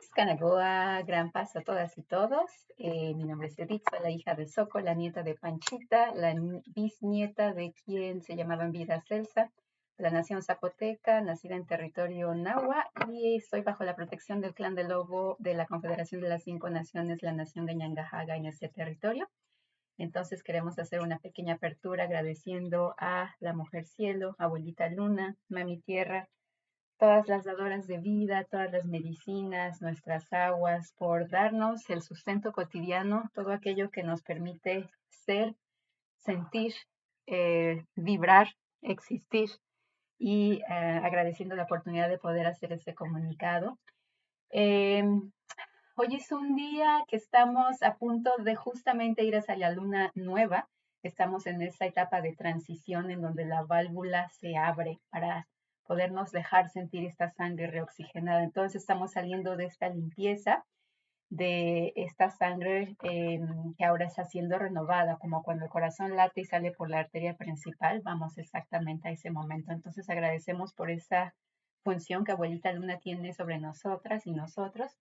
Scanagoa, gran paz a todas y todos. Mi nombre es Edith, soy la hija de Soco, la nieta de Panchita, la bisnieta de quien se llamaba en vida Celsa, la nación zapoteca, nacida en territorio nahua, y estoy bajo la protección del clan del lobo de la Confederación de las Cinco Naciones, la nación de Ñangajaga en ese territorio. Entonces queremos hacer una pequeña apertura agradeciendo a la Mujer Cielo, Abuelita Luna, Mami Tierra, todas las dadoras de vida, todas las medicinas, nuestras aguas, por darnos el sustento cotidiano, todo aquello que nos permite ser, sentir, vibrar, existir y agradeciendo la oportunidad de poder hacer este comunicado. Eh, Hoy es un día que estamos a punto de justamente ir hacia la luna nueva. Estamos en esa etapa de transición en donde la válvula se abre para podernos dejar sentir esta sangre reoxigenada. Entonces estamos saliendo de esta limpieza, de esta sangre que ahora está siendo renovada, como cuando el corazón late y sale por la arteria principal. Vamos exactamente a ese momento. Entonces agradecemos por esa función que Abuelita Luna tiene sobre nosotras y nosotros.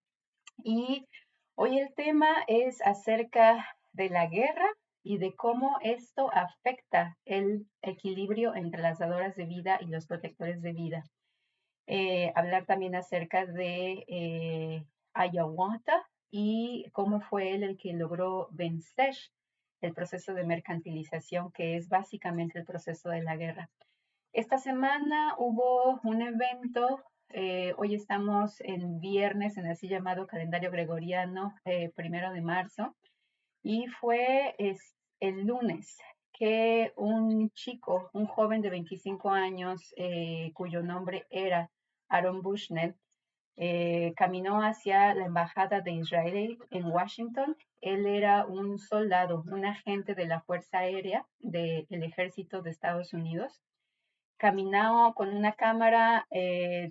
Y hoy el tema es acerca de la guerra y de cómo esto afecta el equilibrio entre las dadoras de vida y los protectores de vida. Hablar también acerca de Ayahuasca y cómo fue él el que logró vencer el proceso de mercantilización, que es básicamente el proceso de la guerra. Esta semana hubo un evento, hoy estamos en viernes en el así llamado calendario gregoriano, 1 de marzo, y fue el lunes que un chico, un joven de 25 años, cuyo nombre era Aaron Bushnell, caminó hacia la embajada de Israel en Washington. Él era un soldado, un agente de la Fuerza Aérea del Ejército de Estados Unidos. Caminó con una cámara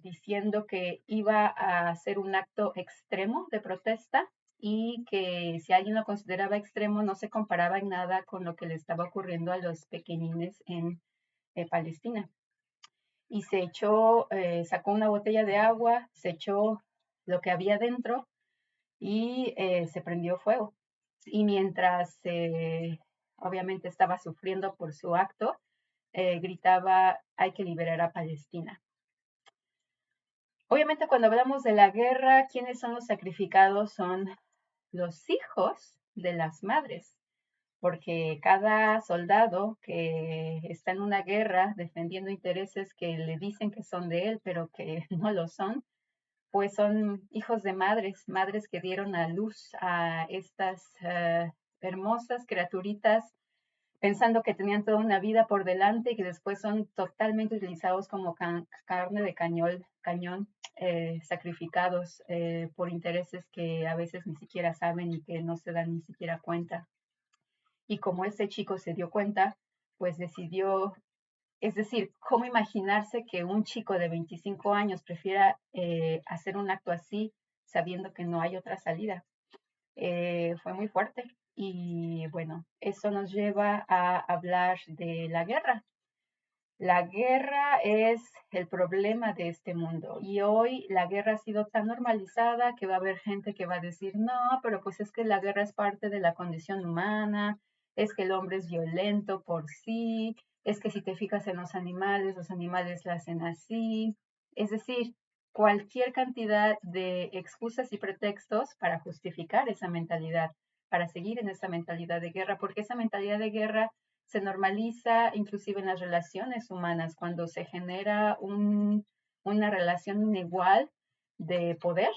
diciendo que iba a hacer un acto extremo de protesta y que si alguien lo consideraba extremo no se comparaba en nada con lo que le estaba ocurriendo a los pequeñines en Palestina. Y se echó, sacó una botella de agua, se echó lo que había dentro y se prendió fuego. Y mientras obviamente estaba sufriendo por su acto, gritaba, hay que liberar a Palestina. Obviamente cuando hablamos de la guerra, ¿quiénes son los sacrificados? Son los hijos de las madres, porque cada soldado que está en una guerra defendiendo intereses que le dicen que son de él, pero que no lo son, pues son hijos de madres, madres que dieron a luz a estas hermosas criaturitas pensando que tenían toda una vida por delante y que después son totalmente utilizados como carne de cañón, sacrificados por intereses que a veces ni siquiera saben y que no se dan ni siquiera cuenta. Y como este chico se dio cuenta, pues decidió, es decir, ¿cómo imaginarse que un chico de 25 años prefiera hacer un acto así sabiendo que no hay otra salida? Fue muy fuerte. Y bueno, eso nos lleva a hablar de la guerra. La guerra es el problema de este mundo y hoy la guerra ha sido tan normalizada que va a haber gente que va a decir, no, pero pues es que la guerra es parte de la condición humana, es que el hombre es violento por sí, es que si te fijas en los animales la hacen así. Es decir, cualquier cantidad de excusas y pretextos para justificar esa mentalidad, para seguir en esa mentalidad de guerra, porque esa mentalidad de guerra se normaliza inclusive en las relaciones humanas, cuando se genera una relación inigual de poder.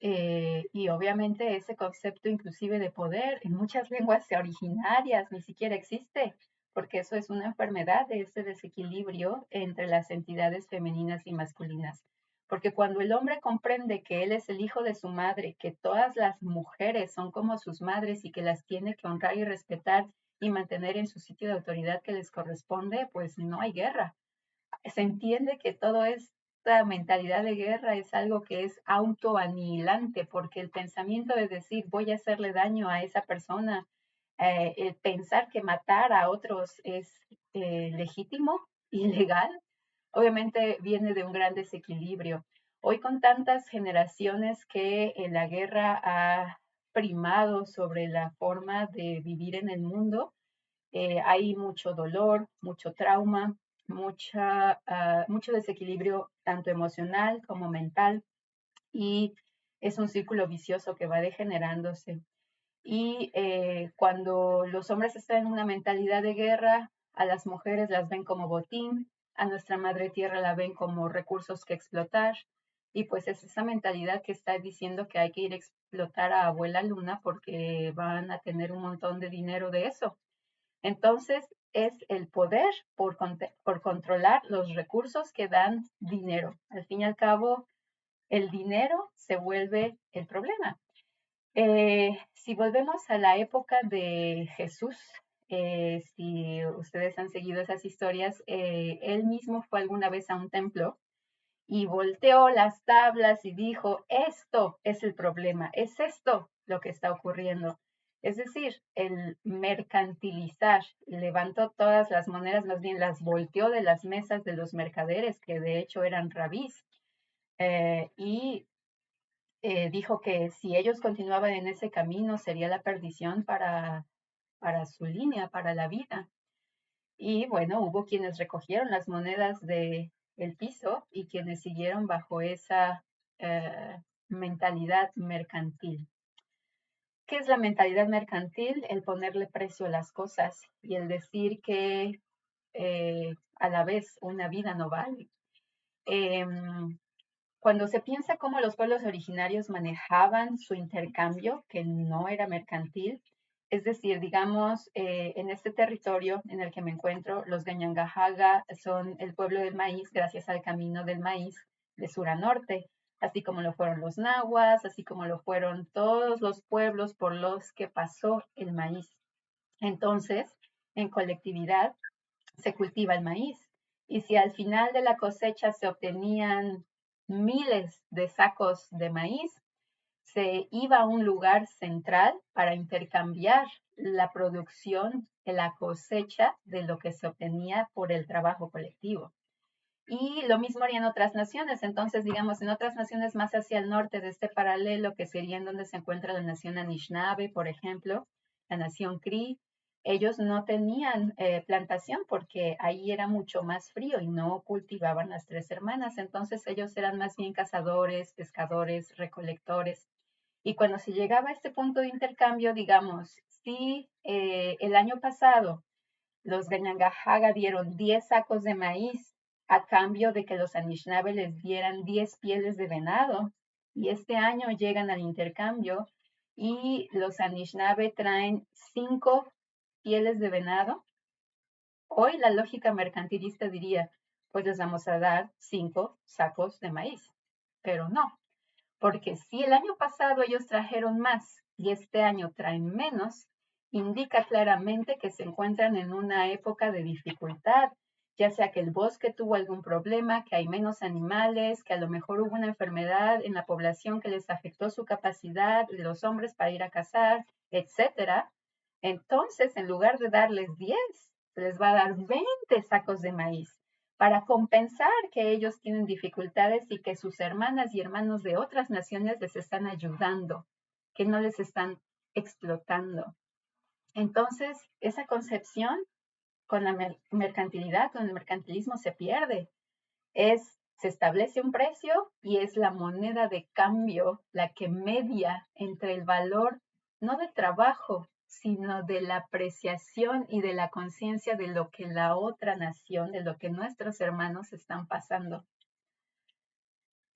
Y obviamente ese concepto inclusive de poder en muchas lenguas originarias ni siquiera existe, porque eso es una enfermedad de ese desequilibrio entre las entidades femeninas y masculinas. Porque cuando el hombre comprende que él es el hijo de su madre, que todas las mujeres son como sus madres y que las tiene que honrar y respetar y mantener en su sitio de autoridad que les corresponde, pues no hay guerra. Se entiende que todo esta mentalidad de guerra es algo que es autoanihilante, porque el pensamiento de decir voy a hacerle daño a esa persona, el pensar que matar a otros es legítimo y legal, obviamente viene de un gran desequilibrio. Hoy con tantas generaciones que la guerra ha primado sobre la forma de vivir en el mundo, hay mucho dolor, mucho trauma, mucho desequilibrio tanto emocional como mental y es un círculo vicioso que va degenerándose. Y cuando los hombres están en una mentalidad de guerra, a las mujeres las ven como botín, a nuestra madre tierra la ven como recursos que explotar. Y pues es esa mentalidad que está diciendo que hay que ir a explotar a abuela luna porque van a tener un montón de dinero de eso. Entonces es el poder por controlar los recursos que dan dinero. Al fin y al cabo, el dinero se vuelve el problema. Si volvemos a la época de Jesús, si ustedes han seguido esas historias, él mismo fue alguna vez a un templo y volteó las tablas y dijo, esto es el problema, es esto lo que está ocurriendo. Es decir, el mercantilizar, levantó todas las monedas, más bien las volteó de las mesas de los mercaderes, que de hecho eran rabís, y dijo que si ellos continuaban en ese camino sería la perdición para su línea, para la vida. Y bueno, hubo quienes recogieron las monedas del piso y quienes siguieron bajo esa mentalidad mercantil. ¿Qué es la mentalidad mercantil? El ponerle precio a las cosas y el decir que a la vez una vida no vale. Cuando se piensa cómo los pueblos originarios manejaban su intercambio, que no era mercantil, es decir, digamos, en este territorio en el que me encuentro, los Gañangajaga son el pueblo del maíz gracias al camino del maíz de sur a norte, así como lo fueron los nahuas, así como lo fueron todos los pueblos por los que pasó el maíz. Entonces, en colectividad, se cultiva el maíz. Y si al final de la cosecha se obtenían miles de sacos de maíz, se iba a un lugar central para intercambiar la producción de la cosecha de lo que se obtenía por el trabajo colectivo. Y lo mismo harían otras naciones. Entonces, digamos, en otras naciones más hacia el norte de este paralelo, que sería en donde se encuentra la nación Anishinaabe, por ejemplo, la nación Cree, ellos no tenían plantación porque ahí era mucho más frío y no cultivaban las tres hermanas. Entonces, ellos eran más bien cazadores, pescadores, recolectores. Y cuando se llegaba a este punto de intercambio, digamos, si el año pasado los Gañangajaga dieron 10 sacos de maíz a cambio de que los Anishinaabe les dieran 10 pieles de venado. Y este año llegan al intercambio y los Anishinaabe traen 5 pieles de venado. Hoy la lógica mercantilista diría, pues les vamos a dar 5 sacos de maíz. Pero no, porque si el año pasado ellos trajeron más y este año traen menos, indica claramente que se encuentran en una época de dificultad, ya sea que el bosque tuvo algún problema, que hay menos animales, que a lo mejor hubo una enfermedad en la población que les afectó su capacidad de los hombres para ir a cazar, etcétera. Entonces, en lugar de darles 10, se les va a dar 20 sacos de maíz para compensar que ellos tienen dificultades y que sus hermanas y hermanos de otras naciones les están ayudando, que no les están explotando. Entonces, esa concepción con la mercantilidad, con el mercantilismo se pierde. Se establece un precio y es la moneda de cambio la que media entre el valor, no del trabajo, sino de la apreciación y de la conciencia de lo que la otra nación, de lo que nuestros hermanos están pasando.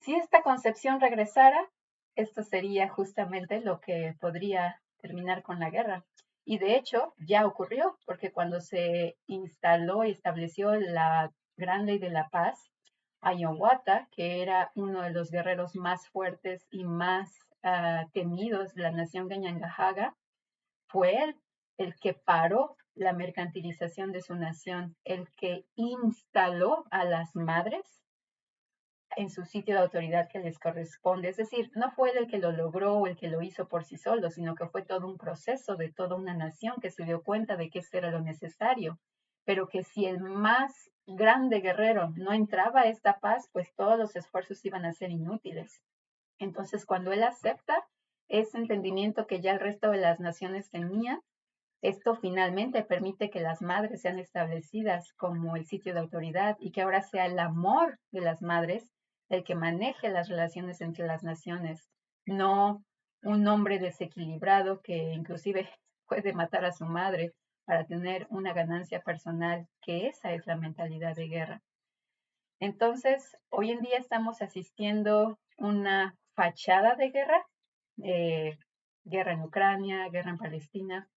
Si esta concepción regresara, esto sería justamente lo que podría terminar con la guerra. Y de hecho ya ocurrió, porque cuando se instaló y estableció la Gran Ley de la Paz, Ayawata, que era uno de los guerreros más fuertes y más temidos de la nación Gañangajaga, fue él el que paró la mercantilización de su nación, el que instaló a las madres en su sitio de autoridad que les corresponde. Es decir, no fue él el que lo logró o el que lo hizo por sí solo, sino que fue todo un proceso de toda una nación que se dio cuenta de que esto era lo necesario. pero que si el más grande guerrero no entraba a esta paz, pues todos los esfuerzos iban a ser inútiles. Entonces, cuando él acepta ese entendimiento que ya el resto de las naciones tenían, esto finalmente permite que las madres sean establecidas como el sitio de autoridad y que ahora sea el amor de las madres el que maneje las relaciones entre las naciones, no un hombre desequilibrado que inclusive puede matar a su madre para tener una ganancia personal, que esa es la mentalidad de guerra. Entonces, hoy en día estamos asistiendo una fachada de guerra, eh, guerra en Ucrania, guerra en Palestina,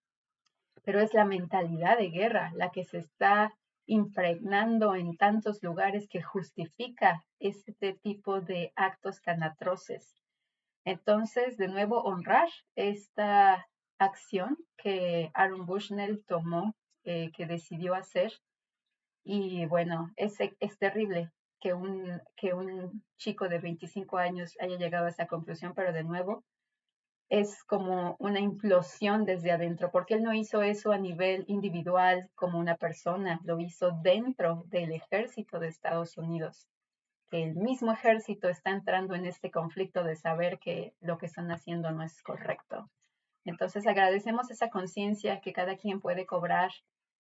pero es la mentalidad de guerra la que se está impregnando en tantos lugares que justifica este tipo de actos tan atroces. Entonces, de nuevo, honrar esta acción que Aaron Bushnell tomó, que decidió hacer. Y bueno, es terrible que un chico de 25 años haya llegado a esa conclusión, pero de nuevo, es como una implosión desde adentro, porque él no hizo eso a nivel individual como una persona, lo hizo dentro del ejército de Estados Unidos. El mismo ejército está entrando en este conflicto de saber que lo que están haciendo no es correcto. Entonces agradecemos esa conciencia que cada quien puede cobrar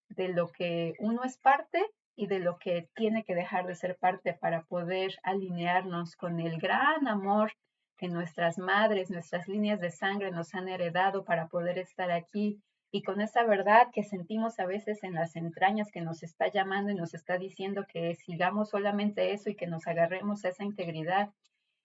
de lo que uno es parte y de lo que tiene que dejar de ser parte para poder alinearnos con el gran amor que nuestras madres, nuestras líneas de sangre nos han heredado para poder estar aquí y con esa verdad que sentimos a veces en las entrañas que nos está llamando y nos está diciendo que sigamos solamente eso y que nos agarremos a esa integridad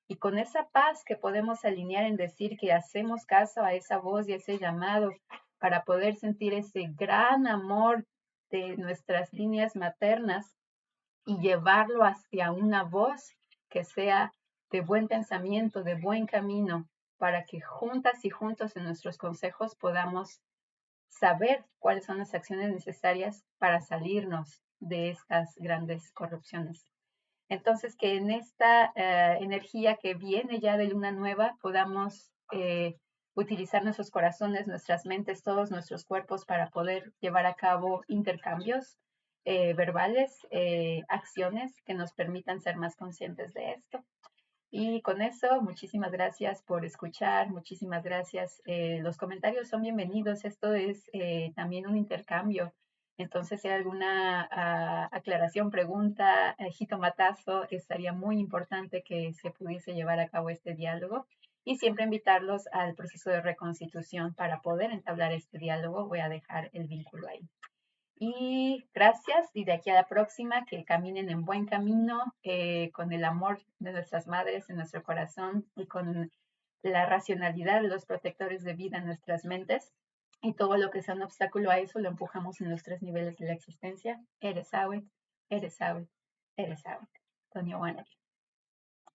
y con esa paz que podemos alinear en decir que hacemos caso a esa voz y ese llamado para poder sentir ese gran amor de nuestras líneas maternas y llevarlo hacia una voz que sea de buen pensamiento, de buen camino, para que juntas y juntos en nuestros consejos podamos saber cuáles son las acciones necesarias para salirnos de estas grandes corrupciones. Entonces, que en esta energía que viene ya de luna nueva podamos utilizar nuestros corazones, nuestras mentes, todos nuestros cuerpos para poder llevar a cabo intercambios verbales, acciones que nos permitan ser más conscientes de esto. Y con eso, muchísimas gracias por escuchar, muchísimas gracias. Los comentarios son bienvenidos. Esto es también un intercambio. Entonces, si hay alguna aclaración, pregunta, jitomatazo, estaría muy importante que se pudiese llevar a cabo este diálogo. Y siempre invitarlos al proceso de reconstitución para poder entablar este diálogo. Voy a dejar el vínculo ahí. Y gracias, y de aquí a la próxima, que caminen en buen camino, con el amor de nuestras madres en nuestro corazón y con la racionalidad de los protectores de vida en nuestras mentes. Y todo lo que sea un obstáculo a eso lo empujamos en los 3 niveles de la existencia. Eres Awet, eres Awet, eres Awet. Doña Juana.